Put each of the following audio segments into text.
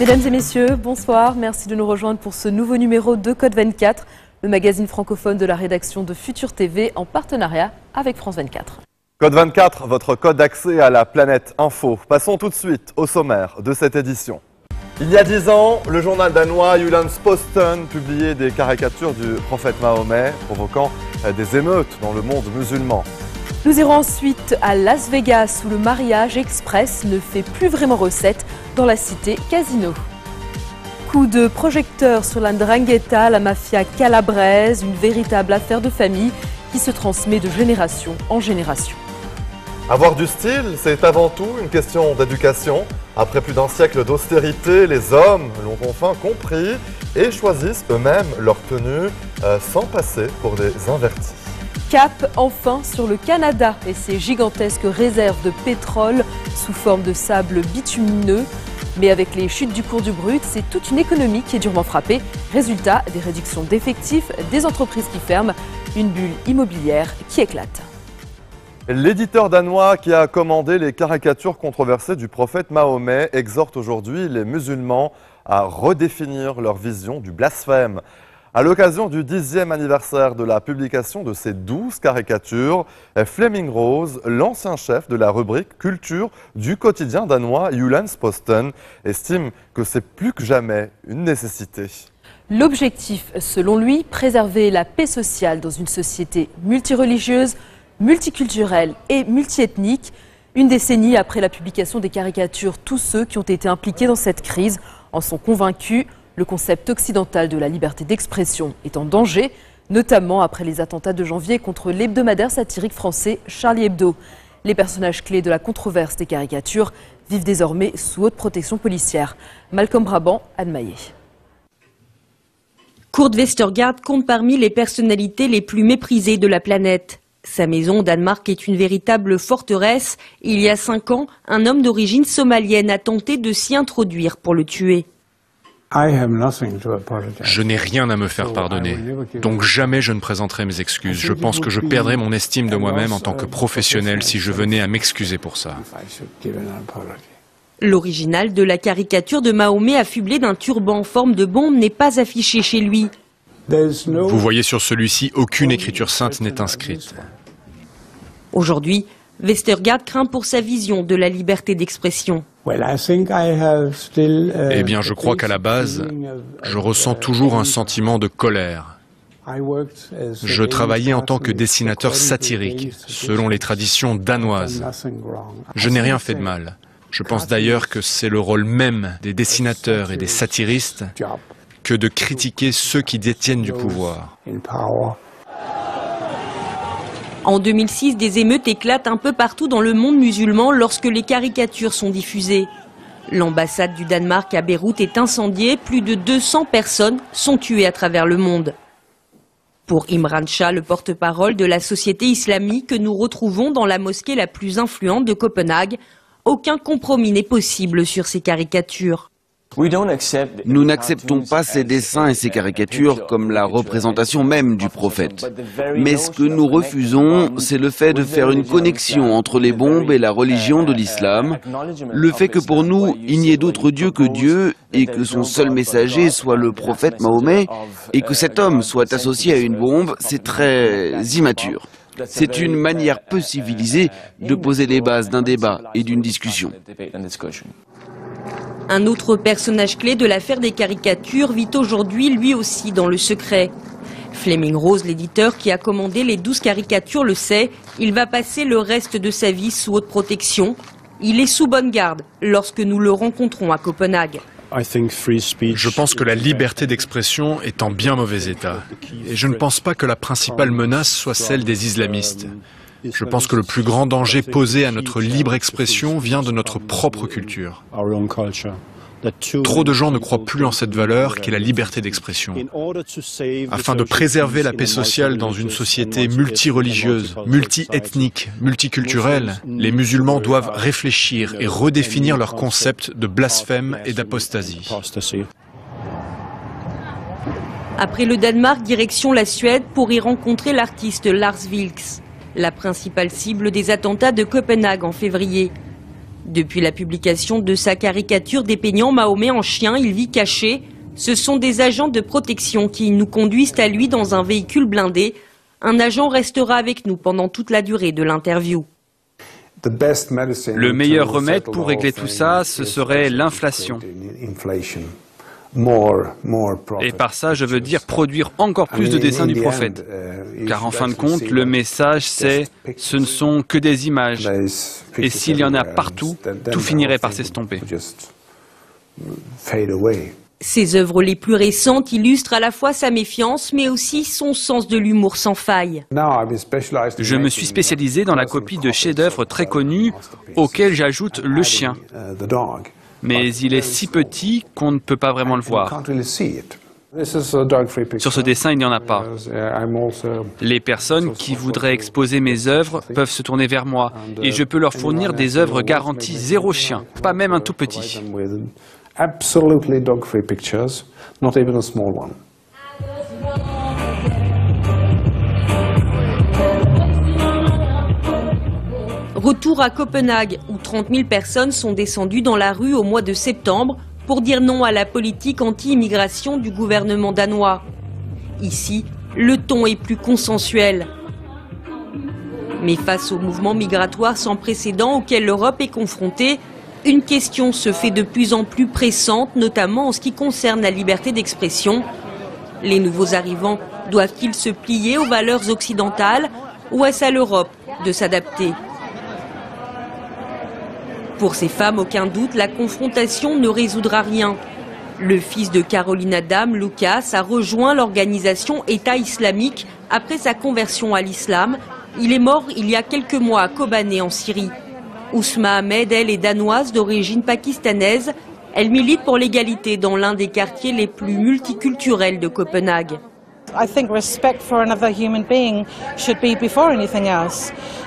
Mesdames et messieurs, bonsoir. Merci de nous rejoindre pour ce nouveau numéro de Code 24, le magazine francophone de la rédaction de Futur TV en partenariat avec France 24. Code 24, votre code d'accès à la planète info. Passons tout de suite au sommaire de cette édition. Il y a 10 ans, le journal danois Jyllands-Posten publiait des caricatures du prophète Mahomet, provoquant des émeutes dans le monde musulman. Nous irons ensuite à Las Vegas où le mariage express ne fait plus vraiment recette dans la cité Casino. Coup de projecteur sur la 'Ndrangheta, la mafia calabraise, une véritable affaire de famille qui se transmet de génération en génération. Avoir du style, c'est avant tout une question d'éducation. Après plus d'un siècle d'austérité, les hommes l'ont enfin compris et choisissent eux-mêmes leur tenue sans passer pour des invertis. Cap enfin sur le Canada et ses gigantesques réserves de pétrole sous forme de sable bitumineux. Mais avec les chutes du cours du brut, c'est toute une économie qui est durement frappée. Résultat, des réductions d'effectifs, des entreprises qui ferment, une bulle immobilière qui éclate. L'éditeur danois qui a commandé les caricatures controversées du prophète Mahomet exhorte aujourd'hui les musulmans à redéfinir leur vision du blasphème. À l'occasion du 10e anniversaire de la publication de ces 12 caricatures, Flemming Rose, l'ancien chef de la rubrique culture du quotidien danois Jyllands-Posten, estime que c'est plus que jamais une nécessité. L'objectif, selon lui, préserver la paix sociale dans une société multireligieuse, multiculturelle et multiethnique. Une décennie après la publication des caricatures, tous ceux qui ont été impliqués dans cette crise en sont convaincus. Le concept occidental de la liberté d'expression est en danger, notamment après les attentats de janvier contre l'hebdomadaire satirique français Charlie Hebdo. Les personnages clés de la controverse des caricatures vivent désormais sous haute protection policière. Malcolm Brabant, Anne Maillet. Kurt Westergaard compte parmi les personnalités les plus méprisées de la planète. Sa maison au Danemark est une véritable forteresse. Il y a 5 ans, un homme d'origine somalienne a tenté de s'y introduire pour le tuer. Je n'ai rien à me faire pardonner, donc jamais je ne présenterai mes excuses. Je pense que je perdrais mon estime de moi-même en tant que professionnel si je venais à m'excuser pour ça. L'original de la caricature de Mahomet affublé d'un turban en forme de bombe n'est pas affiché chez lui. Vous voyez sur celui-ci, aucune écriture sainte n'est inscrite. Aujourd'hui, Westergaard craint pour sa vision de la liberté d'expression. Eh bien, je crois qu'à la base, je ressens toujours un sentiment de colère. Je travaillais en tant que dessinateur satirique, selon les traditions danoises. Je n'ai rien fait de mal. Je pense d'ailleurs que c'est le rôle même des dessinateurs et des satiristes que de critiquer ceux qui détiennent du pouvoir. En 2006, des émeutes éclatent un peu partout dans le monde musulman lorsque les caricatures sont diffusées. L'ambassade du Danemark à Beyrouth est incendiée, plus de 200 personnes sont tuées à travers le monde. Pour Imran Shah, le porte-parole de la société islamique que nous retrouvons dans la mosquée la plus influente de Copenhague, aucun compromis n'est possible sur ces caricatures. Nous n'acceptons pas ces dessins et ces caricatures comme la représentation même du prophète. Mais ce que nous refusons, c'est le fait de faire une connexion entre les bombes et la religion de l'islam, le fait que pour nous, il n'y ait d'autre Dieu que Dieu et que son seul messager soit le prophète Mahomet et que cet homme soit associé à une bombe, c'est très immature. C'est une manière peu civilisée de poser les bases d'un débat et d'une discussion. Un autre personnage clé de l'affaire des caricatures vit aujourd'hui lui aussi dans le secret. Flemming Rose, l'éditeur qui a commandé les 12 caricatures, le sait, il va passer le reste de sa vie sous haute protection. Il est sous bonne garde lorsque nous le rencontrons à Copenhague. Je pense que la liberté d'expression est en bien mauvais état. Et je ne pense pas que la principale menace soit celle des islamistes. Je pense que le plus grand danger posé à notre libre expression vient de notre propre culture. Trop de gens ne croient plus en cette valeur qu'est la liberté d'expression. Afin de préserver la paix sociale dans une société multireligieuse, multiethnique, multiculturelle, les musulmans doivent réfléchir et redéfinir leur concept de blasphème et d'apostasie. Après le Danemark, direction la Suède pour y rencontrer l'artiste Lars Vilks, la principale cible des attentats de Copenhague en février. Depuis la publication de sa caricature dépeignant Mahomet en chien, il vit caché. Ce sont des agents de protection qui nous conduisent à lui dans un véhicule blindé. Un agent restera avec nous pendant toute la durée de l'interview. Le meilleur remède pour régler tout ça, ce serait l'inflation. Et par ça, je veux dire produire encore plus de dessins du prophète. Car en fin de compte, le message c'est « ce ne sont que des images ». Et s'il y en a partout, tout finirait par s'estomper. Ses œuvres les plus récentes illustrent à la fois sa méfiance, mais aussi son sens de l'humour sans faille. Je me suis spécialisé dans la copie de chefs-d'œuvre très connus, auxquels j'ajoute le chien. Mais il est si petit qu'on ne peut pas vraiment le voir. Sur ce dessin, il n'y en a pas. Les personnes qui voudraient exposer mes œuvres peuvent se tourner vers moi et je peux leur fournir des œuvres garanties zéro chien, pas même un tout petit. Retour à Copenhague, où 30 000 personnes sont descendues dans la rue au mois de septembre pour dire non à la politique anti-immigration du gouvernement danois. Ici, le ton est plus consensuel. Mais face au mouvement migratoire sans précédent auquel l'Europe est confrontée, une question se fait de plus en plus pressante, notamment en ce qui concerne la liberté d'expression. Les nouveaux arrivants doivent-ils se plier aux valeurs occidentales ou est-ce à l'Europe de s'adapter ? Pour ces femmes, aucun doute, la confrontation ne résoudra rien. Le fils de Caroline Adam, Lucas, a rejoint l'organisation État islamique après sa conversion à l'islam. Il est mort il y a quelques mois à Kobané en Syrie. Ousma Ahmed, elle, est danoise d'origine pakistanaise. Elle milite pour l'égalité dans l'un des quartiers les plus multiculturels de Copenhague.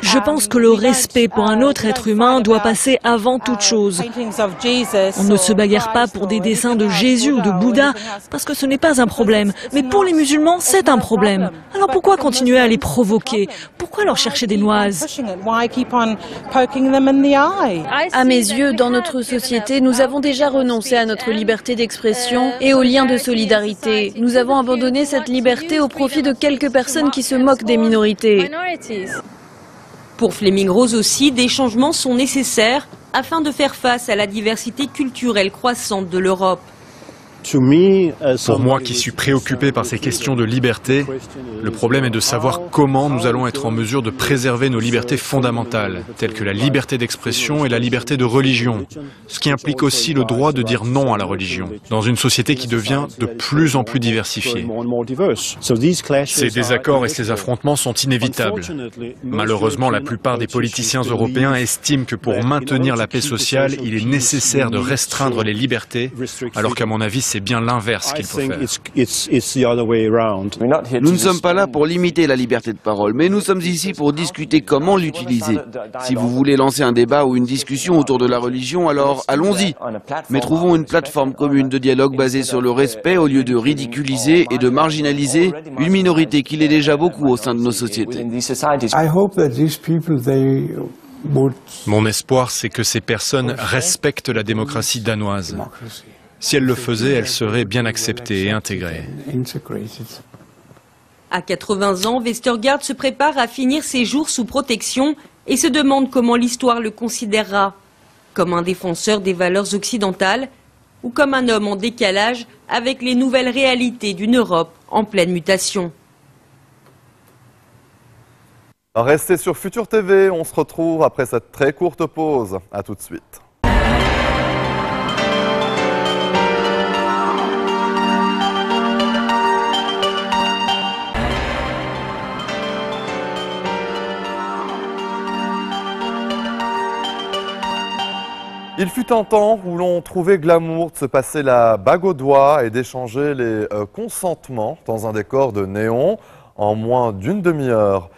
Je pense que le respect pour un autre être humain doit passer avant toute chose. On ne se bagarre pas pour des dessins de Jésus ou de Bouddha, parce que ce n'est pas un problème. Mais pour les musulmans, c'est un problème. Alors pourquoi continuer à les provoquer? Pourquoi leur chercher des noises? À mes yeux, dans notre société, nous avons déjà renoncé à notre liberté d'expression et au lien de solidarité. Nous avons abandonné cette liberté au profit de quelques personnes qui se moquent des minorités. Pour Fleming Rose aussi, des changements sont nécessaires afin de faire face à la diversité culturelle croissante de l'Europe. Pour moi qui suis préoccupé par ces questions de liberté, le problème est de savoir comment nous allons être en mesure de préserver nos libertés fondamentales, telles que la liberté d'expression et la liberté de religion, ce qui implique aussi le droit de dire non à la religion, dans une société qui devient de plus en plus diversifiée. Ces désaccords et ces affrontements sont inévitables. Malheureusement, la plupart des politiciens européens estiment que pour maintenir la paix sociale, il est nécessaire de restreindre les libertés, alors qu'à mon avis, c'est bien l'inverse qu'il faut faire. Nous ne sommes pas là pour limiter la liberté de parole, mais nous sommes ici pour discuter comment l'utiliser. Si vous voulez lancer un débat ou une discussion autour de la religion, alors allons-y. Mais trouvons une plateforme commune de dialogue basée sur le respect au lieu de ridiculiser et de marginaliser une minorité qui l'est déjà beaucoup au sein de nos sociétés. Mon espoir, c'est que ces personnes respectent la démocratie danoise. Si elle le faisait, elle serait bien acceptée et intégrée. À 80 ans, Vestergaard se prépare à finir ses jours sous protection et se demande comment l'histoire le considérera. Comme un défenseur des valeurs occidentales ou comme un homme en décalage avec les nouvelles réalités d'une Europe en pleine mutation. Restez sur Futur TV, on se retrouve après cette très courte pause. À tout de suite. Il fut un temps où l'on trouvait glamour de se passer la bague au doigt et d'échanger les consentements dans un décor de néon en moins d'une demi-heure.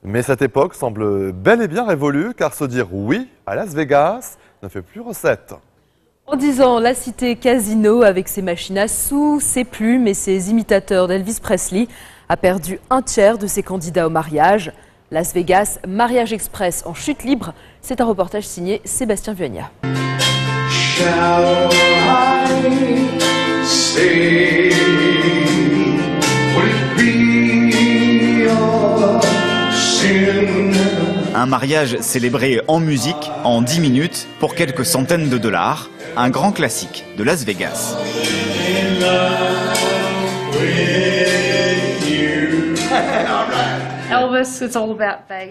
Mais cette époque semble bel et bien révolue car se dire oui à Las Vegas ne fait plus recette. En 10 ans, la cité casino avec ses machines à sous, ses plumes et ses imitateurs d'Elvis Presley a perdu un tiers de ses candidats au mariage. Las Vegas, mariage express en chute libre, C'est un reportage signé Sébastien Vuagna. Un mariage célébré en musique en 10 minutes pour quelques centaines de dollars, un grand classique de Las Vegas.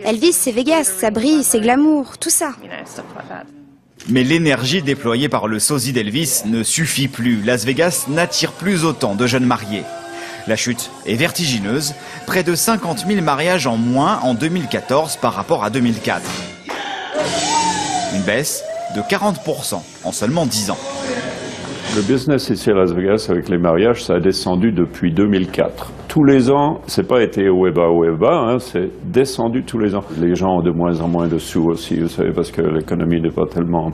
Elvis, c'est Vegas, ça brille, c'est glamour, tout ça. Mais l'énergie déployée par le sosie d'Elvis ne suffit plus. Las Vegas n'attire plus autant de jeunes mariés. La chute est vertigineuse, près de 50 000 mariages en moins en 2014 par rapport à 2004. Une baisse de 40% en seulement 10 ans. Le business ici à Las Vegas avec les mariages, ça a descendu depuis 2004. Tous les ans, c'est pas été au bas, hein, c'est descendu tous les ans. Les gens ont de moins en moins de sous aussi, vous savez, parce que l'économie n'est pas tellement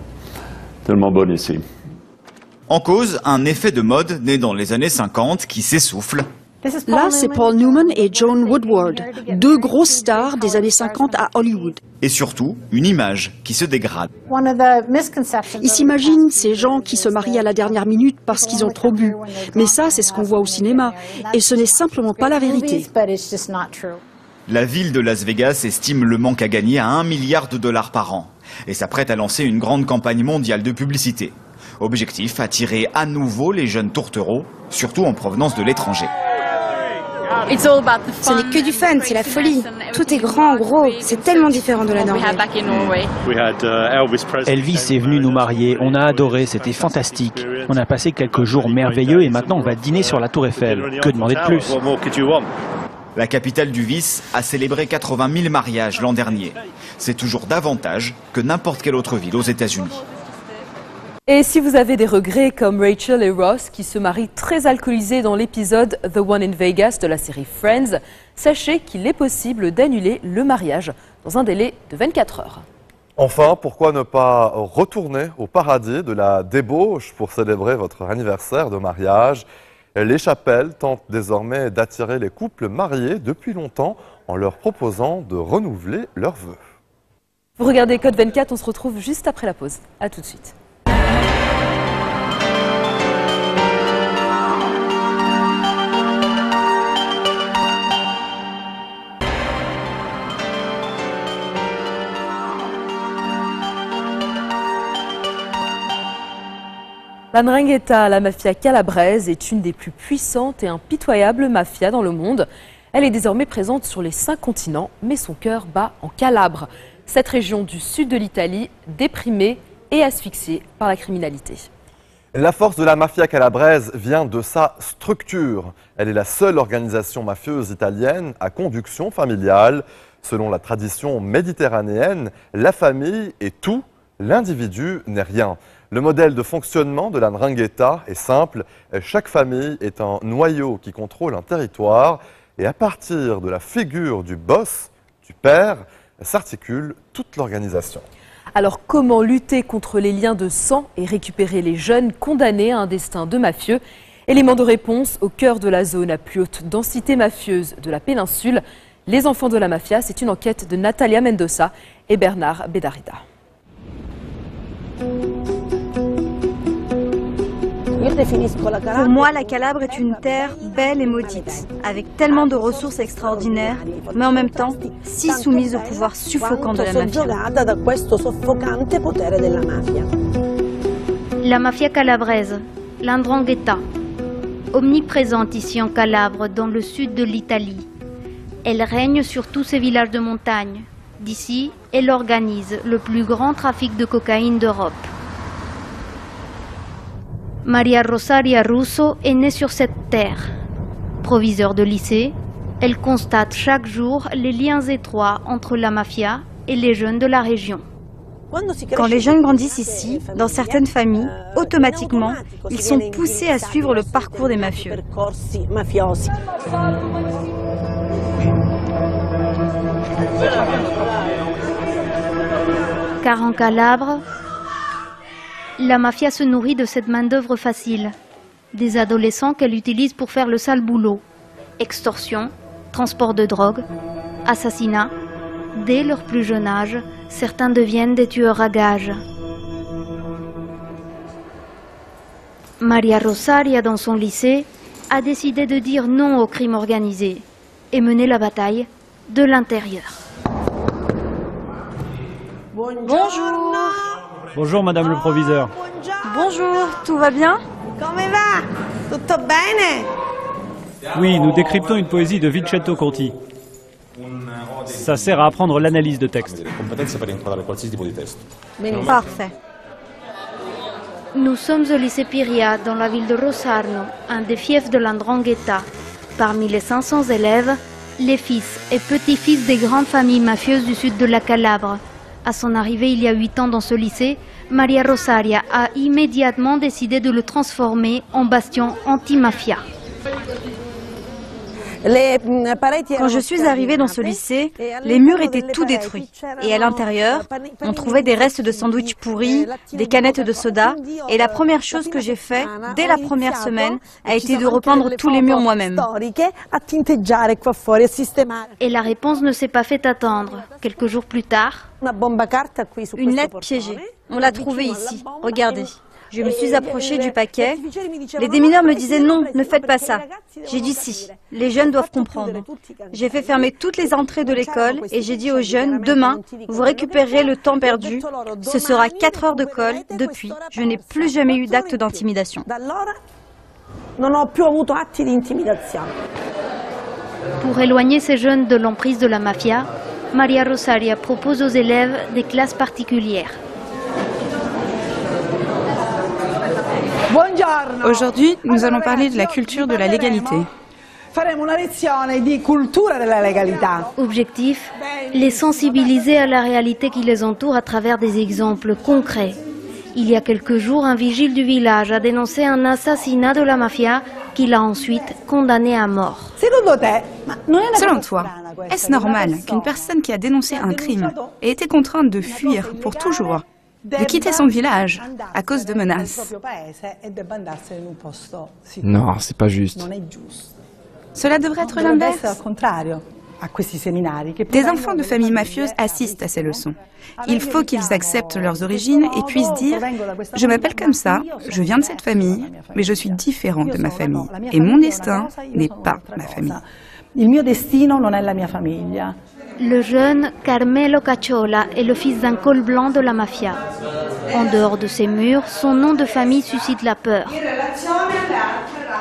bonne ici. En cause, un effet de mode né dans les années 50 qui s'essouffle. Là, c'est Paul Newman et Joan Woodward, deux grosses stars des années 50 à Hollywood. Et surtout, une image qui se dégrade. Ils s'imaginent ces gens qui se marient à la dernière minute parce qu'ils ont trop bu. Mais ça, c'est ce qu'on voit au cinéma. Et ce n'est simplement pas la vérité. La ville de Las Vegas estime le manque à gagner à 1 milliard de dollars par an et s'apprête à lancer une grande campagne mondiale de publicité. Objectif, attirer à nouveau les jeunes tourtereaux, surtout en provenance de l'étranger. Ce n'est que du fun, c'est la folie. Tout est grand, gros, c'est tellement différent de la Norvège. Elvis est venu nous marier, on a adoré, c'était fantastique. On a passé quelques jours merveilleux et maintenant on va dîner sur la Tour Eiffel. Que demander de plus? La capitale du vice a célébré 80 000 mariages l'an dernier. C'est toujours davantage que n'importe quelle autre ville aux États-Unis. Et si vous avez des regrets comme Rachel et Ross qui se marient très alcoolisés dans l'épisode The One in Vegas de la série Friends, sachez qu'il est possible d'annuler le mariage dans un délai de 24 heures. Enfin, pourquoi ne pas retourner au paradis de la débauche pour célébrer votre anniversaire de mariage? Les chapelles tentent désormais d'attirer les couples mariés depuis longtemps en leur proposant de renouveler leurs vœux. Vous regardez Code 24, on se retrouve juste après la pause. A tout de suite. La 'Ndrangheta, la mafia calabraise, est une des plus puissantes et impitoyables mafias dans le monde. Elle est désormais présente sur les 5 continents, mais son cœur bat en Calabre, cette région du sud de l'Italie, déprimée et asphyxiée par la criminalité. La force de la mafia calabraise vient de sa structure. Elle est la seule organisation mafieuse italienne à conduction familiale. Selon la tradition méditerranéenne, la famille est tout, l'individu n'est rien. Le modèle de fonctionnement de la 'Ndrangheta est simple. Chaque famille est un noyau qui contrôle un territoire et à partir de la figure du boss, du père, s'articule toute l'organisation. Alors comment lutter contre les liens de sang et récupérer les jeunes condamnés à un destin de mafieux? Élément de réponse au cœur de la zone à plus haute densité mafieuse de la péninsule. Les enfants de la mafia, c'est une enquête de Natalia Mendoza et Bernard Bedarida. Pour moi, la Calabre est une terre belle et maudite, avec tellement de ressources extraordinaires, mais en même temps, si soumise au pouvoir suffocant de la mafia. La mafia calabraise, la 'Ndrangheta, omniprésente ici en Calabre, dans le sud de l'Italie. Elle règne sur tous ces villages de montagne. D'ici, elle organise le plus grand trafic de cocaïne d'Europe. Maria Rosaria Russo est née sur cette terre. Proviseure de lycée, elle constate chaque jour les liens étroits entre la mafia et les jeunes de la région. Quand les jeunes grandissent ici, dans certaines familles, automatiquement, ils sont poussés à suivre le parcours des mafieux. Car en Calabre, la mafia se nourrit de cette main-d'œuvre facile. Des adolescents qu'elle utilise pour faire le sale boulot. Extorsion, transport de drogue, assassinat. Dès leur plus jeune âge, Certains deviennent des tueurs à gages. Maria Rosaria, dans son lycée, a décidé de dire non au crime organisé et mener la bataille de l'intérieur. Bonjour. Bonjour Madame le proviseur. Bonjour, tout va bien? Oui, nous décryptons une poésie de Vincenzo Conti. Ça sert à apprendre l'analyse de texte. Parfait. Nous sommes au lycée Piria, dans la ville de Rosarno, un des fiefs de la 'Ndrangheta. Parmi les 500 élèves, les fils et petits-fils des grandes familles mafieuses du sud de la Calabre. À son arrivée il y a 8 ans dans ce lycée, Maria Rosaria a immédiatement décidé de le transformer en bastion anti-mafia. Quand je suis arrivée dans ce lycée, les murs étaient tout détruits. Et à l'intérieur, on trouvait des restes de sandwichs pourris, des canettes de soda. Et la première chose que j'ai fait, dès la première semaine, a été de repeindre tous les murs moi-même. Et la réponse ne s'est pas fait attendre. Quelques jours plus tard, une lettre piégée. On l'a trouvée ici. Regardez. Je me suis approchée du paquet. Les démineurs me disaient non, ne faites pas ça. J'ai dit si, les jeunes doivent comprendre. J'ai fait fermer toutes les entrées de l'école et j'ai dit aux jeunes, demain, vous récupérerez le temps perdu. Ce sera 4 heures de colle. Depuis, je n'ai plus jamais eu d'acte d'intimidation. pour éloigner ces jeunes de l'emprise de la mafia, Maria Rosaria propose aux élèves des classes particulières. Aujourd'hui, nous allons parler de la culture de la légalité. Objectif, les sensibiliser à la réalité qui les entoure à travers des exemples concrets. Il y a quelques jours, un vigile du village a dénoncé un assassinat de la mafia qu'il a ensuite condamné à mort. Selon toi, est-ce normal qu'une personne qui a dénoncé un crime ait été contrainte de fuir pour toujours, de quitter son village à cause de menaces? Non, c'est pas juste. Cela devrait être l'inverse. Des enfants de familles mafieuses assistent à ces leçons. Il faut qu'ils acceptent leurs origines et puissent dire « Je m'appelle comme ça, je viens de cette famille, mais je suis différent de ma famille. Et mon destin n'est pas ma famille. » Le jeune Carmelo Cacciola est le fils d'un col blanc de la mafia. En dehors de ses murs, son nom de famille suscite la peur.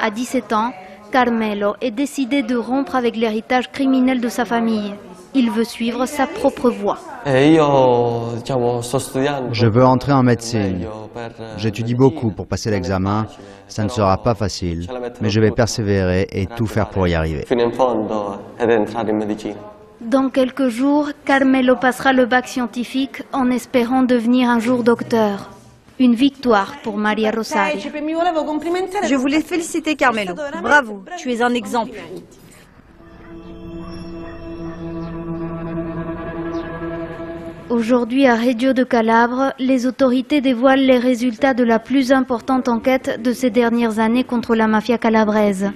À 17 ans, Carmelo est décidé de rompre avec l'héritage criminel de sa famille. Il veut suivre sa propre voie. Je veux entrer en médecine. J'étudie beaucoup pour passer l'examen. Ça ne sera pas facile, mais je vais persévérer et tout faire pour y arriver. Dans quelques jours, Carmelo passera le bac scientifique en espérant devenir un jour docteur. Une victoire pour Maria Rosaria. Je voulais féliciter Carmelo. Bravo, tu es un exemple. Aujourd'hui, à Reggio de Calabre, les autorités dévoilent les résultats de la plus importante enquête de ces dernières années contre la mafia calabraise.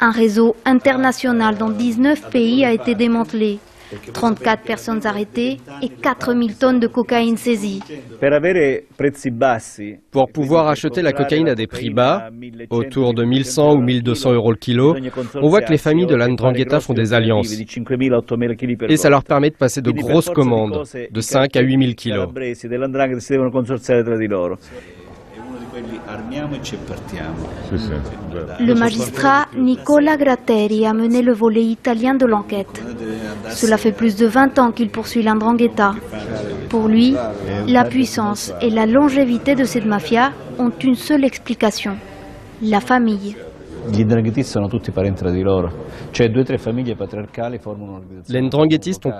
Un réseau international dans 19 pays a été démantelé. 34 personnes arrêtées et 4000 tonnes de cocaïne saisies. Pour pouvoir acheter la cocaïne à des prix bas, autour de 1100 ou 1200 euros le kilo, on voit que les familles de la 'Ndrangheta font des alliances. Et ça leur permet de passer de grosses commandes, de 5 à 8000 kilos. Le magistrat Nicola Gratteri a mené le volet italien de l'enquête. Cela fait plus de 20 ans qu'il poursuit la 'Ndrangheta. Pour lui, la puissance et la longévité de cette mafia ont une seule explication, la famille. Les Ndranghetisti ont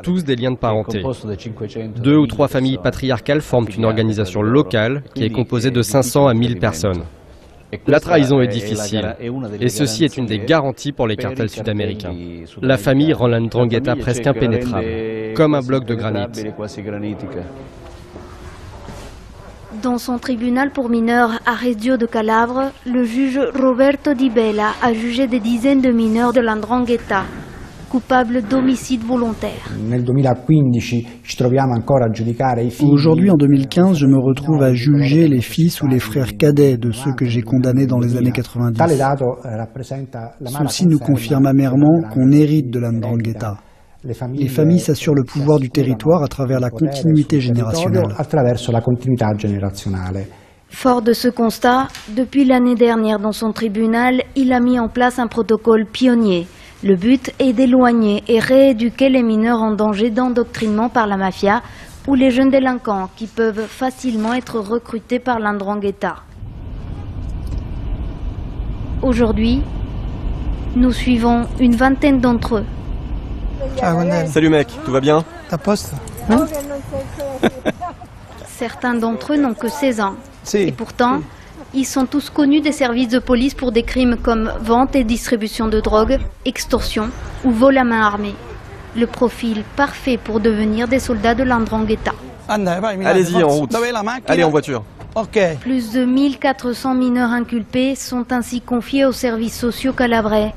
tous des liens de parenté. 2 ou 3 familles patriarcales forment une organisation locale qui est composée de 500 à 1000 personnes. La trahison est difficile, et ceci est une des garanties pour les cartels sud-américains. La famille rend la 'Ndrangheta presque impénétrable, comme un bloc de granit. Dans son tribunal pour mineurs à Reggio de Calabre, le juge Roberto Di Bella a jugé des dizaines de mineurs de la 'Ndrangheta. coupable d'homicide volontaire. Aujourd'hui, en 2015, je me retrouve à juger les fils ou les frères cadets de ceux que j'ai condamnés dans les années 90. Ceci nous confirme amèrement qu'on hérite de la 'ndrangheta. Les familles s'assurent le pouvoir du territoire à travers la continuité générationnelle. Fort de ce constat, depuis l'année dernière dans son tribunal, il a mis en place un protocole pionnier. Le but est d'éloigner et rééduquer les mineurs en danger d'endoctrinement par la mafia ou les jeunes délinquants qui peuvent facilement être recrutés par la 'ndrangheta. Aujourd'hui, nous suivons une vingtaine d'entre eux. Salut mec, tout va bien? Ta poste? Certains d'entre eux n'ont que 16 ans. Et pourtant, ils sont tous connus des services de police pour des crimes comme vente et distribution de drogue, extorsion ou vol à main armée. Le profil parfait pour devenir des soldats de la 'ndrangheta. Allez-y, en route. Allez, en voiture. Plus de 1400 mineurs inculpés sont ainsi confiés aux services sociaux calabrais.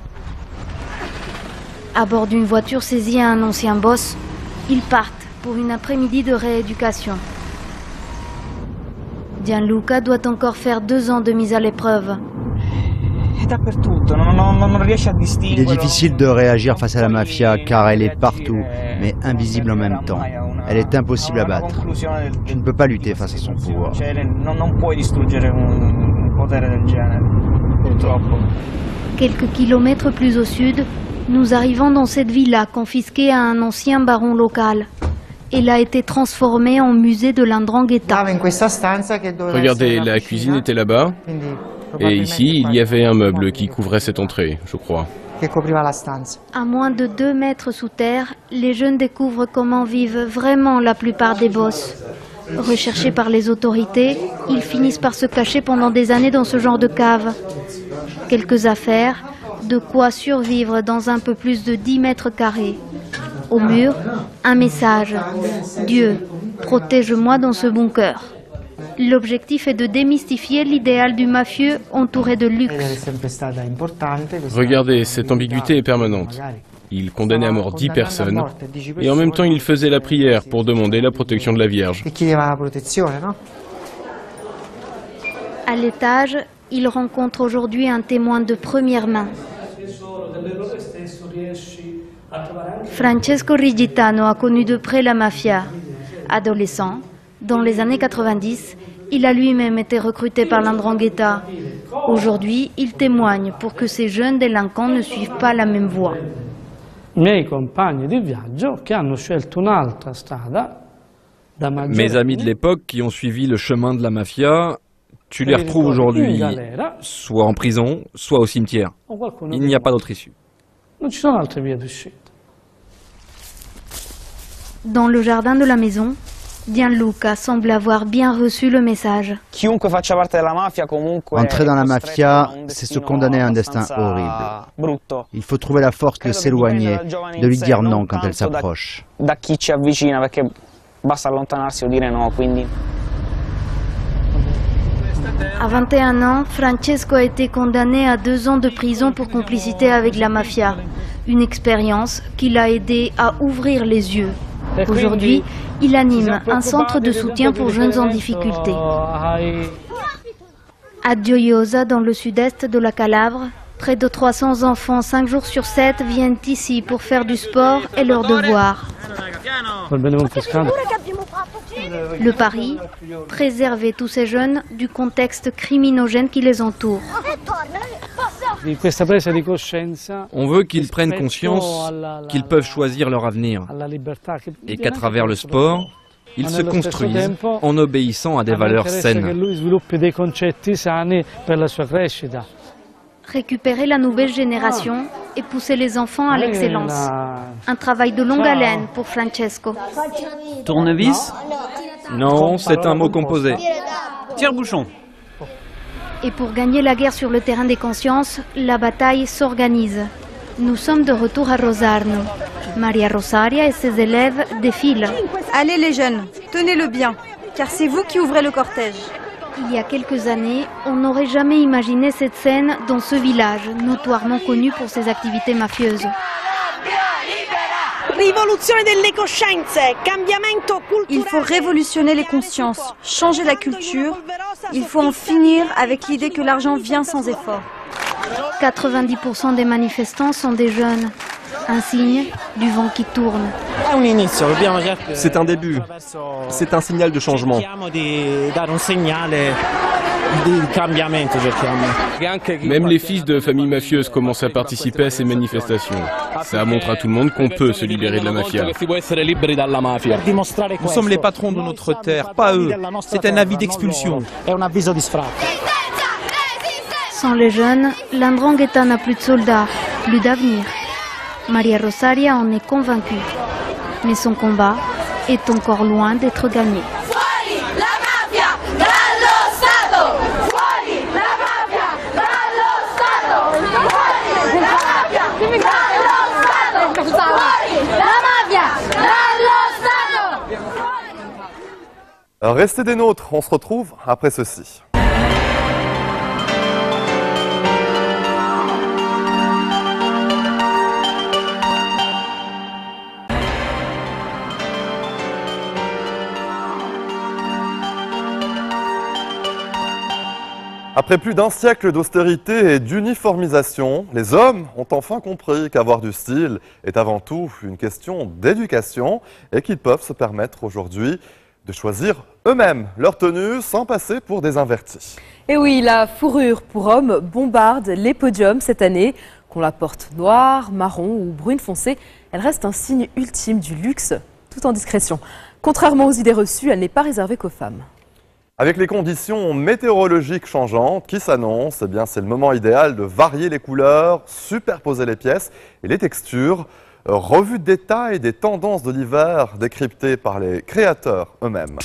À bord d'une voiture saisie à un ancien boss, ils partent pour une après-midi de rééducation. Gianluca doit encore faire 2 ans de mise à l'épreuve. Il est difficile de réagir face à la mafia car elle est partout, mais invisible en même temps. Elle est impossible à battre. Tu ne peux pas lutter face à son pouvoir. Quelques kilomètres plus au sud, nous arrivons dans cette villa confisquée à un ancien baron local. Elle a été transformée en musée de la 'ndrangheta. Regardez, la cuisine était là-bas. Et ici, il y avait un meuble qui couvrait cette entrée, je crois. À moins de 2 mètres sous terre, les jeunes découvrent comment vivent vraiment la plupart des boss. Recherchés par les autorités, ils finissent par se cacher pendant des années dans ce genre de cave. Quelques affaires, de quoi survivre dans un peu plus de 10 mètres carrés. Au mur, un message. Dieu, protège-moi dans ce bunker. L'objectif est de démystifier l'idéal du mafieux entouré de luxe. Regardez, cette ambiguïté est permanente. Il condamnait à mort 10 personnes, et en même temps il faisait la prière pour demander la protection de la Vierge. À l'étage, il rencontre aujourd'hui un témoin de première main. Francesco Rigitano a connu de près la mafia. Adolescent, dans les années 90, il a lui-même été recruté par la 'ndrangheta. Aujourd'hui, il témoigne pour que ces jeunes délinquants ne suivent pas la même voie. Mes amis de l'époque qui ont suivi le chemin de la mafia, tu les retrouves aujourd'hui soit en prison, soit au cimetière. Il n'y a pas d'autre issue. Dans le jardin de la maison, Gianluca semble avoir bien reçu le message. Entrer dans la mafia, c'est se condamner à un destin horrible. Il faut trouver la force de s'éloigner, de lui dire non quand elle s'approche. À 21 ans, Francesco a été condamné à 2 ans de prison pour complicité avec la mafia. Une expérience qui l'a aidé à ouvrir les yeux. Aujourd'hui, il anime un centre de soutien pour jeunes en difficulté. À Gioiosa, dans le sud-est de la Calabre, près de 300 enfants 5 jours sur 7 viennent ici pour faire du sport et leurs devoirs. Le pari, préserver tous ces jeunes du contexte criminogène qui les entoure. On veut qu'ils prennent conscience qu'ils peuvent choisir leur avenir et qu'à travers le sport, ils se construisent en obéissant à des valeurs saines. Récupérer la nouvelle génération et pousser les enfants à l'excellence. Un travail de longue haleine pour Francesco. Tournevis? Non, c'est un mot composé. Tire-bouchon. Et pour gagner la guerre sur le terrain des consciences, la bataille s'organise. Nous sommes de retour à Rosarno. Maria Rosaria et ses élèves défilent. Allez les jeunes, tenez-le bien, car c'est vous qui ouvrez le cortège. Il y a quelques années, on n'aurait jamais imaginé cette scène dans ce village, notoirement connu pour ses activités mafieuses. Il faut révolutionner les consciences, changer la culture. Il faut en finir avec l'idée que l'argent vient sans effort. 90% des manifestants sont des jeunes. Un signe du vent qui tourne. C'est un début. C'est un signal de changement. Même les fils de familles mafieuses commencent à participer à ces manifestations. Ça montre à tout le monde qu'on peut se libérer de la mafia. Nous sommes les patrons de notre terre, pas eux. C'est un avis d'expulsion. Sans les jeunes, l'Ndrangheta n'a plus de soldats, plus d'avenir. Maria Rosaria en est convaincue. Mais son combat est encore loin d'être gagné. Restez des nôtres, on se retrouve après ceci. Après plus d'un siècle d'austérité et d'uniformisation, les hommes ont enfin compris qu'avoir du style est avant tout une question d'éducation et qu'ils peuvent se permettre aujourd'hui de choisir eux-mêmes leur tenue sans passer pour des invertis. Et oui, la fourrure pour hommes bombarde les podiums cette année. Qu'on la porte noire, marron ou brune foncée, elle reste un signe ultime du luxe, tout en discrétion. Contrairement aux idées reçues, elle n'est pas réservée qu'aux femmes. Avec les conditions météorologiques changeantes qui s'annoncent, eh bien c'est le moment idéal de varier les couleurs, superposer les pièces et les textures. Revue de détail des tendances de l'hiver décryptées par les créateurs eux-mêmes.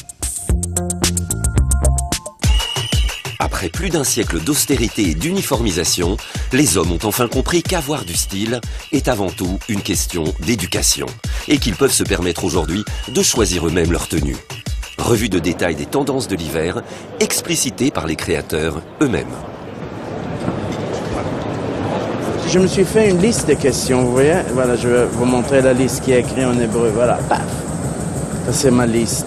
Après plus d'un siècle d'austérité et d'uniformisation, les hommes ont enfin compris qu'avoir du style est avant tout une question d'éducation et qu'ils peuvent se permettre aujourd'hui de choisir eux-mêmes leur tenue. Revue de détail des tendances de l'hiver, explicitées par les créateurs eux-mêmes. Je me suis fait une liste de questions, vous voyez. Voilà, je vais vous montrer la liste qui est écrite en hébreu. Voilà, paf. Ça, c'est ma liste.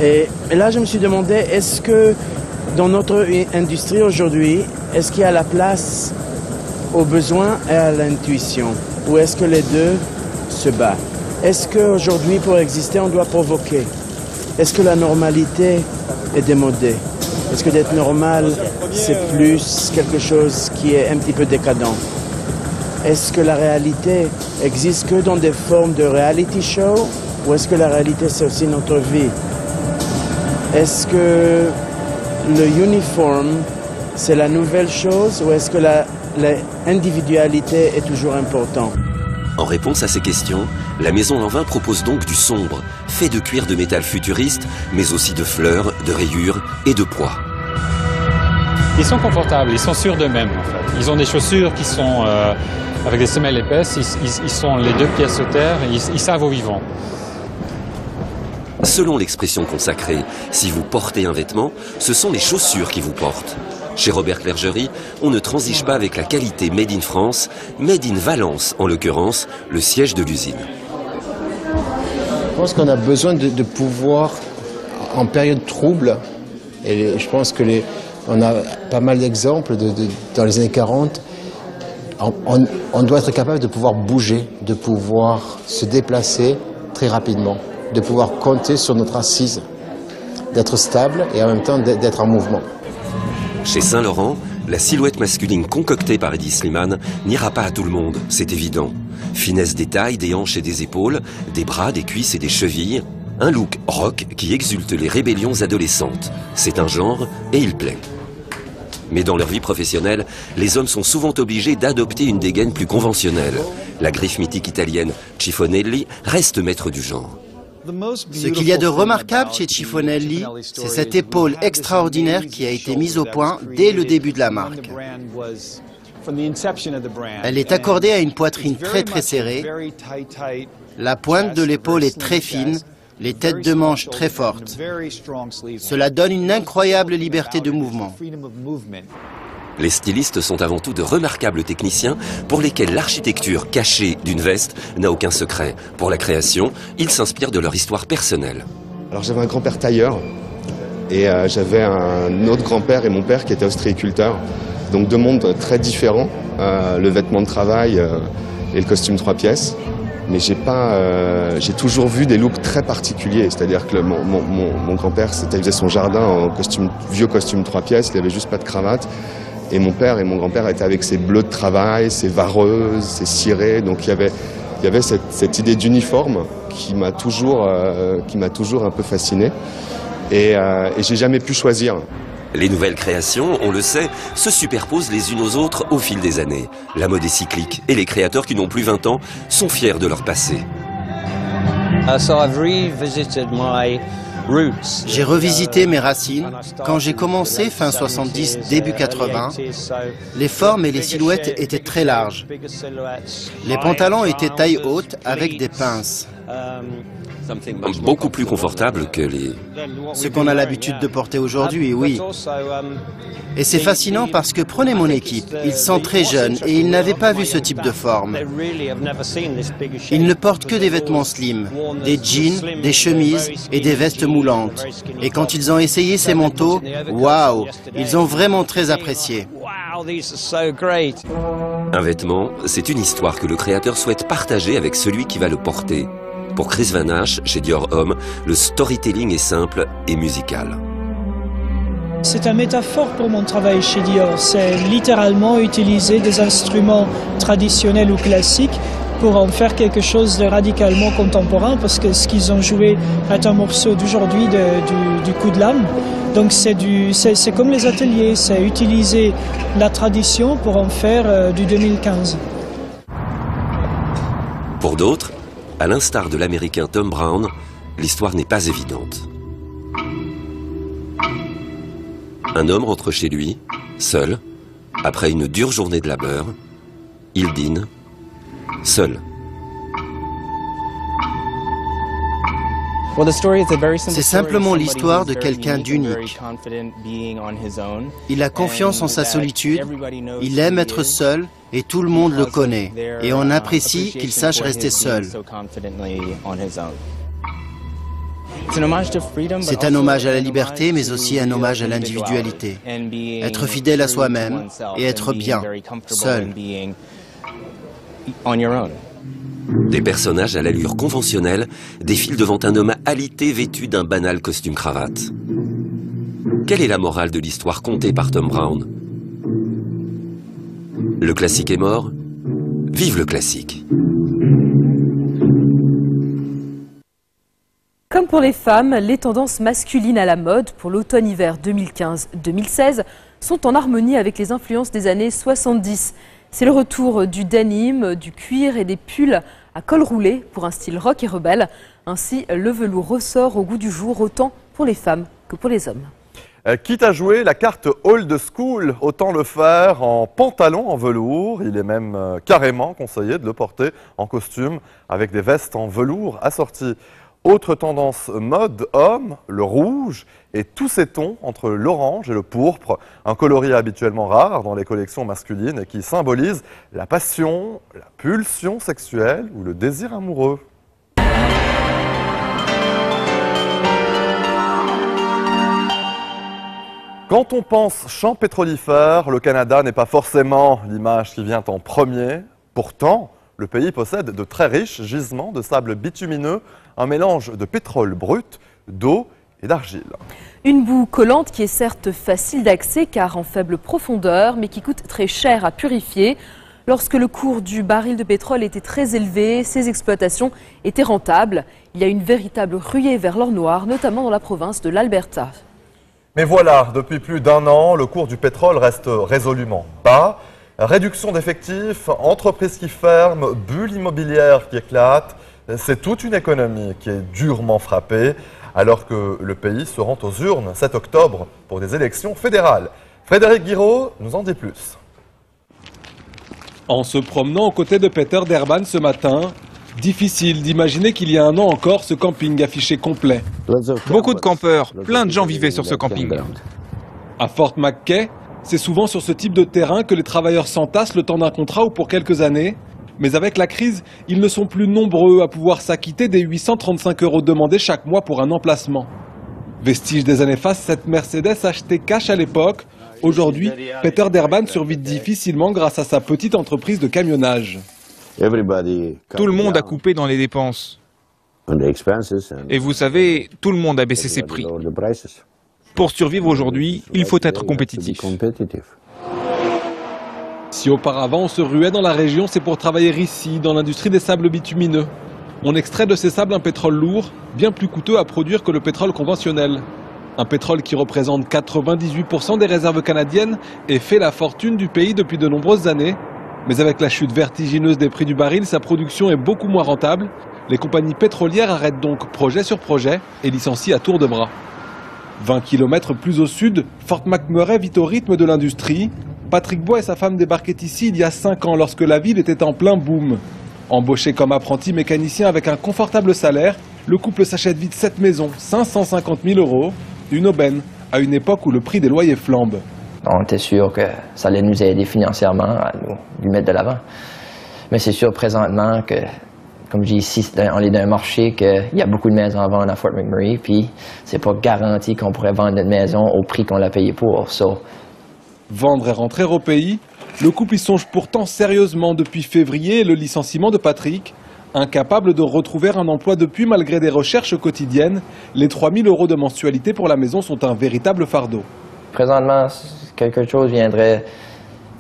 Et là, je me suis demandé, est-ce que dans notre industrie aujourd'hui, est-ce qu'il y a la place aux besoins et à l'intuition? Ou est-ce que les deux se battent? Est-ce qu'aujourd'hui, pour exister, on doit provoquer? Est-ce que la normalité est démodée? Est-ce que d'être normal, c'est plus quelque chose qui est un petit peu décadent? Est-ce que la réalité existe que dans des formes de reality show ou est-ce que la réalité c'est aussi notre vie? Est-ce que le uniforme c'est la nouvelle chose ou est-ce que l'individualité est toujours importante? En réponse à ces questions, la Maison Lanvin propose donc du sombre, fait de cuir de métal futuriste, mais aussi de fleurs, de rayures et de poids. Ils sont confortables, ils sont sûrs d'eux-mêmes en fait. Ils ont des chaussures qui sont avec des semelles épaisses, ils sont les deux pieds sur terre, ils savent où ils vont. Selon l'expression consacrée, si vous portez un vêtement, ce sont les chaussures qui vous portent. Chez Robert Clergerie, on ne transige pas avec la qualité Made in France, Made in Valence en l'occurrence, le siège de l'usine. Je pense qu'on a besoin de pouvoir, en période trouble, et je pense que on a pas mal d'exemples dans les années 40, on doit être capable de pouvoir bouger, de pouvoir se déplacer très rapidement, de pouvoir compter sur notre assise, d'être stable et en même temps d'être en mouvement. Chez Saint-Laurent, la silhouette masculine concoctée par Hedi Slimane n'ira pas à tout le monde, c'est évident. Finesse des tailles, des hanches et des épaules, des bras, des cuisses et des chevilles. Un look rock qui exulte les rébellions adolescentes. C'est un genre et il plaît. Mais dans leur vie professionnelle, les hommes sont souvent obligés d'adopter une dégaine plus conventionnelle. La griffe mythique italienne Cifonelli reste maître du genre. Ce qu'il y a de remarquable chez Cifonelli, c'est cette épaule extraordinaire qui a été mise au point dès le début de la marque. Elle est accordée à une poitrine très très serrée, la pointe de l'épaule est très fine, les têtes de manche très fortes. Cela donne une incroyable liberté de mouvement. Les stylistes sont avant tout de remarquables techniciens pour lesquels l'architecture cachée d'une veste n'a aucun secret. Pour la création, ils s'inspirent de leur histoire personnelle. Alors j'avais un grand-père tailleur et j'avais un autre grand-père et mon père qui étaient ostréiculteurs. Donc deux mondes très différents, le vêtement de travail et le costume 3 pièces. Mais j'ai toujours vu des looks très particuliers, c'est-à-dire que mon grand-père il faisait son jardin en vieux costume 3 pièces, il n'avait juste pas de cravate. Et mon père et mon grand-père étaient avec ses bleus de travail, ses vareuses, ses cirés. Donc il y avait cette idée d'uniforme qui m'a toujours un peu fasciné. Et j'ai jamais pu choisir. Les nouvelles créations, on le sait, se superposent les unes aux autres au fil des années. La mode est cyclique et les créateurs qui n'ont plus 20 ans sont fiers de leur passé. J'ai revisité mes racines. Quand j'ai commencé, fin 70, début 80, les formes et les silhouettes étaient très larges. Les pantalons étaient taille haute avec des pinces. Beaucoup plus confortable que les... Ce qu'on a l'habitude de porter aujourd'hui, oui. Et c'est fascinant parce que prenez mon équipe, ils sont très jeunes et ils n'avaient pas vu ce type de forme. Ils ne portent que des vêtements slim, des jeans, des chemises et des vestes moulantes. Et quand ils ont essayé ces manteaux, waouh, ils ont vraiment très apprécié. Un vêtement, c'est une histoire que le créateur souhaite partager avec celui qui va le porter. Pour Chris Van Asch, chez Dior Homme, le storytelling est simple et musical. C'est une métaphore pour mon travail chez Dior. C'est littéralement utiliser des instruments traditionnels ou classiques pour en faire quelque chose de radicalement contemporain, parce que ce qu'ils ont joué est un morceau d'aujourd'hui du coup de lame. Donc c'est comme les ateliers, c'est utiliser la tradition pour en faire du 2015. Pour d'autres, à l'instar de l'américain Thom Browne, l'histoire n'est pas évidente. Un homme rentre chez lui, seul, après une dure journée de labeur. Il dîne, seul. C'est simplement l'histoire de quelqu'un d'unique. Il a confiance en sa solitude, il aime être seul et tout le monde le connaît. Et on apprécie qu'il sache rester seul. C'est un hommage à la liberté, mais aussi un hommage à l'individualité. Être fidèle à soi-même et être bien, seul. Des personnages à l'allure conventionnelle défilent devant un homme alité vêtu d'un banal costume-cravate. Quelle est la morale de l'histoire contée par Thom Browne? Le classique est mort. Vive le classique! Comme pour les femmes, les tendances masculines à la mode pour l'automne-hiver 2015-2016 sont en harmonie avec les influences des années 70. C'est le retour du denim, du cuir et des pulls à col roulé pour un style rock et rebelle. Ainsi, le velours ressort au goût du jour autant pour les femmes que pour les hommes. Quitte à jouer la carte old school, autant le faire en pantalon en velours. Il est même carrément conseillé de le porter en costume avec des vestes en velours assorties. Autre tendance mode homme, le rouge et tous ces tons entre l'orange et le pourpre, un coloris habituellement rare dans les collections masculines et qui symbolise la passion, la pulsion sexuelle ou le désir amoureux. Quand on pense champs pétrolifères, le Canada n'est pas forcément l'image qui vient en premier. Pourtant, le pays possède de très riches gisements de sable bitumineux, un mélange de pétrole brut, d'eau et d'argile. Une boue collante qui est certes facile d'accès car en faible profondeur, mais qui coûte très cher à purifier. Lorsque le cours du baril de pétrole était très élevé, ces exploitations étaient rentables. Il y a une véritable ruée vers l'or noir, notamment dans la province de l'Alberta. Mais voilà, depuis plus d'un an, le cours du pétrole reste résolument bas. Réduction d'effectifs, entreprises qui ferment, bulle immobilière qui éclate. C'est toute une économie qui est durement frappée alors que le pays se rend aux urnes 7 octobre pour des élections fédérales. Frédéric Guiraud nous en dit plus. En se promenant aux côtés de Peter Derban ce matin, difficile d'imaginer qu'il y a un an encore ce camping affiché complet. Beaucoup de campeurs, plein de gens vivaient sur ce camping. À Fort McKay, C'est souvent sur ce type de terrain que les travailleurs s'entassent le temps d'un contrat ou pour quelques années. Mais avec la crise, ils ne sont plus nombreux à pouvoir s'acquitter des 835 € demandés chaque mois pour un emplacement. Vestige des années face, cette Mercedes achetée cash à l'époque. Aujourd'hui, Peter Derban survit difficilement grâce à sa petite entreprise de camionnage. Tout le monde a coupé dans les dépenses. Et vous savez, tout le monde a baissé ses prix. Pour survivre aujourd'hui, il faut être compétitif. Si auparavant on se ruait dans la région, c'est pour travailler ici, dans l'industrie des sables bitumineux. On extrait de ces sables un pétrole lourd, bien plus coûteux à produire que le pétrole conventionnel. Un pétrole qui représente 98% des réserves canadiennes et fait la fortune du pays depuis de nombreuses années. Mais avec la chute vertigineuse des prix du baril, sa production est beaucoup moins rentable. Les compagnies pétrolières arrêtent donc projet sur projet et licencient à tour de bras. 20 km plus au sud, Fort McMurray vit au rythme de l'industrie. Patrick Bois et sa femme débarquaient ici il y a 5 ans lorsque la ville était en plein boom. Embauché comme apprenti mécanicien avec un confortable salaire, le couple s'achète vite cette maison, 550 000 €, une aubaine, à une époque où le prix des loyers flambe. On était sûr que ça allait nous aider financièrement à nous mettre de l'avant. Mais c'est sûr présentement que, comme je dis ici, on est dans un marché qu'il y a beaucoup de maisons à vendre à Fort McMurray, puis c'est pas garanti qu'on pourrait vendre notre maison au prix qu'on l'a payé pour. Vendre et rentrer au pays, le couple y songe pourtant sérieusement depuis février et le licenciement de Patrick. Incapable de retrouver un emploi depuis malgré des recherches quotidiennes, les 3 000 € de mensualité pour la maison sont un véritable fardeau. Présentement, quelque chose viendrait,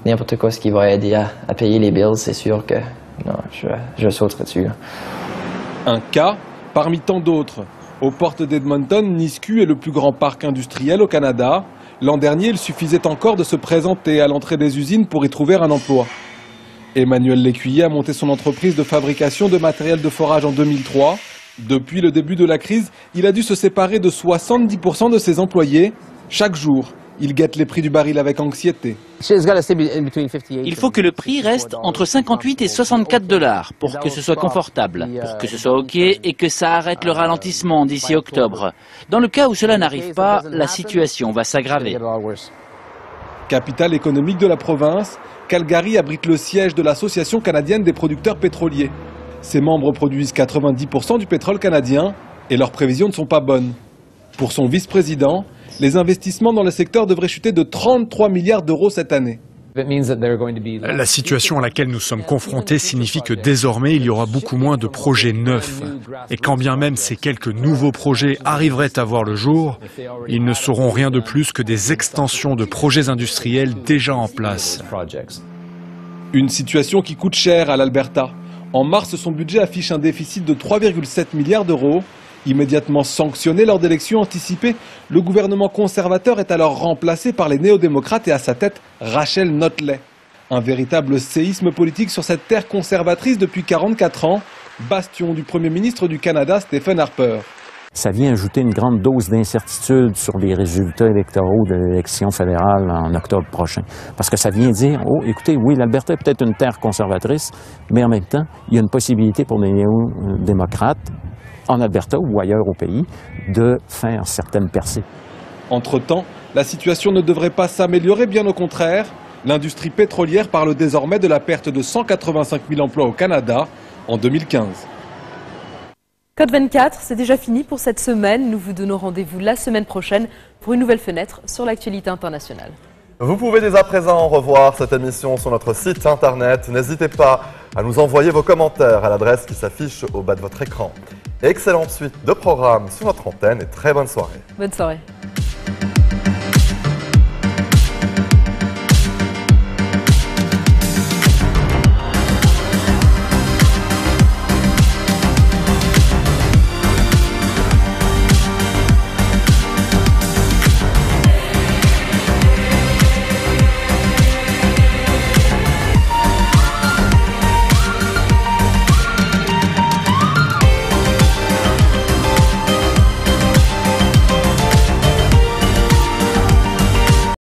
n'importe quoi ce qui va aider à payer les bills, c'est sûr que non, je sauterai dessus. Un cas parmi tant d'autres. Aux portes d'Edmonton, Nisku est le plus grand parc industriel au Canada. L'an dernier, il suffisait encore de se présenter à l'entrée des usines pour y trouver un emploi. Emmanuel Lécuyer a monté son entreprise de fabrication de matériel de forage en 2003. Depuis le début de la crise, il a dû se séparer de 70% de ses employés. Chaque jour, il guette les prix du baril avec anxiété. Il faut que le prix reste entre 58 et 64 $ pour que ce soit confortable, pour que ce soit OK et que ça arrête le ralentissement d'ici octobre. Dans le cas où cela n'arrive pas, la situation va s'aggraver. Capitale économique de la province, Calgary abrite le siège de l'Association canadienne des producteurs pétroliers. Ses membres produisent 90% du pétrole canadien et leurs prévisions ne sont pas bonnes. Pour son vice-président, les investissements dans le secteur devraient chuter de 33 milliards € cette année. La situation à laquelle nous sommes confrontés signifie que désormais il y aura beaucoup moins de projets neufs. Et quand bien même ces quelques nouveaux projets arriveraient à voir le jour, ils ne seront rien de plus que des extensions de projets industriels déjà en place. Une situation qui coûte cher à l'Alberta. En mars, son budget affiche un déficit de 3,7 milliards €. Immédiatement sanctionné lors d'élections anticipées, le gouvernement conservateur est alors remplacé par les néo-démocrates et à sa tête Rachel Notley. Un véritable séisme politique sur cette terre conservatrice depuis 44 ans, bastion du Premier ministre du Canada, Stephen Harper. Ça vient ajouter une grande dose d'incertitude sur les résultats électoraux de l'élection fédérale en octobre prochain. Parce que ça vient dire, oh, écoutez, oui, l'Alberta est peut-être une terre conservatrice, mais en même temps, il y a une possibilité pour les néo-démocrates en Alberta ou ailleurs au pays, de faire certaines percées. Entre-temps, la situation ne devrait pas s'améliorer, bien au contraire. L'industrie pétrolière parle désormais de la perte de 185 000 emplois au Canada en 2015. Code 24, c'est déjà fini pour cette semaine. Nous vous donnons rendez-vous la semaine prochaine pour une nouvelle fenêtre sur l'actualité internationale. Vous pouvez dès à présent revoir cette émission sur notre site internet. N'hésitez pas à nous envoyer vos commentaires à l'adresse qui s'affiche au bas de votre écran. Excellente suite de programmes sur notre antenne et très bonne soirée. Bonne soirée.